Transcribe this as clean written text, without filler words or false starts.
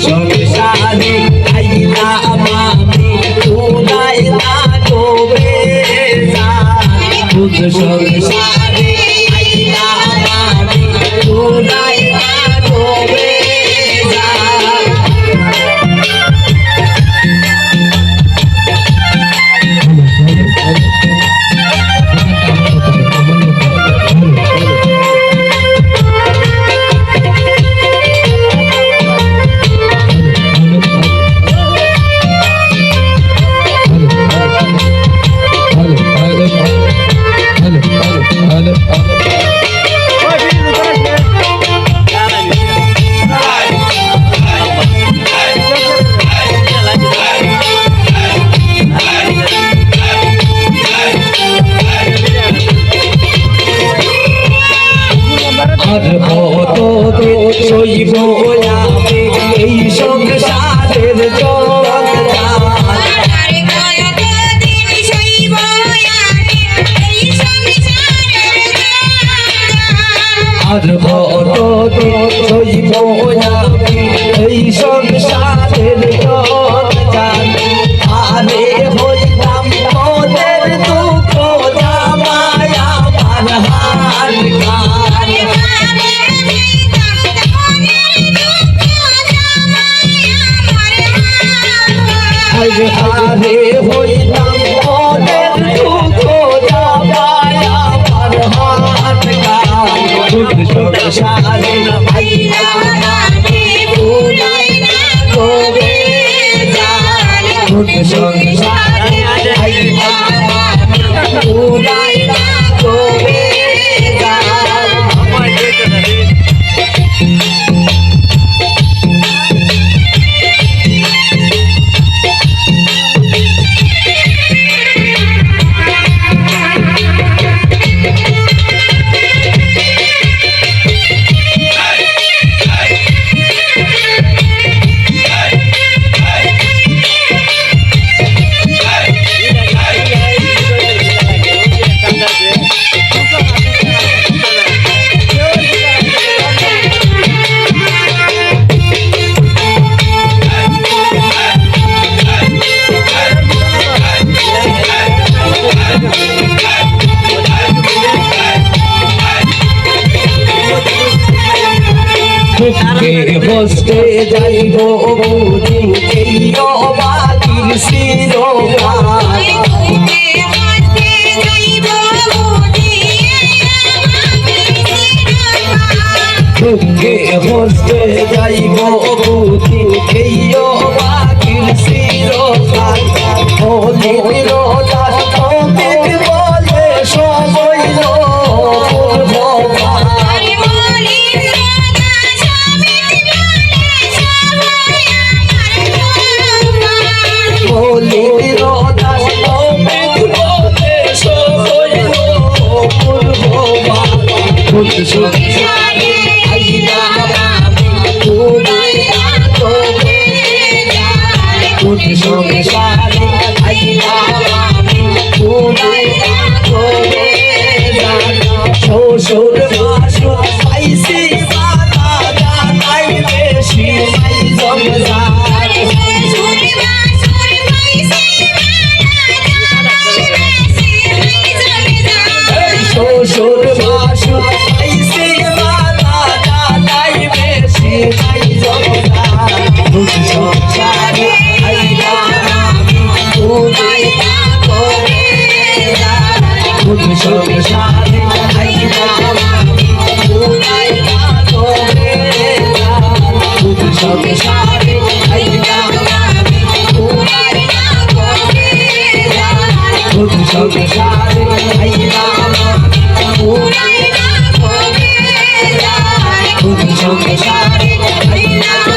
সংসারে আইলা আমি তুলাই না ডোবে বুঝ সংসারে আইলা আমি তুলাই না ডোবে আর কত দিন সইব আমি এই সংসারের আর কত দিন সইব আমি এই সংসারের আরে হইলাম মনের দুঃখ জামায় আমার হার আরে হইলাম মনের দুঃখ জামায় আমার হাত গান সংসারে আইলা আমি ভুলাই না গোবে সংসারে আইলা আমি ভুলাই না গোবে বসতে যাইব বুঝি এই বাতিল শিরোপাল বসতে যাইব বুঝি এই বাতিল শিরোপাল বলিল বলে সময় সংসারে আইলা আমি ভুলাই না গোবে সংসারে আইলা আমি ভুলাই না গোবে শ্বশুর শাশুড় পাইছি মাতা জানাই বেশি নাই জমজার শ্বশুর শাশুড় পাইছি মাতা জানাই বেশি নাই জমজার সংসারে আইলা আমি ভুলাই না গোবে সংসারে আইলা আমি ভুলাই না গোবে সংসারে আইলা আমি ভুলাই না গোবে সংসারে আইলা আমি ভুলাই না গোবে সংসারে আইলা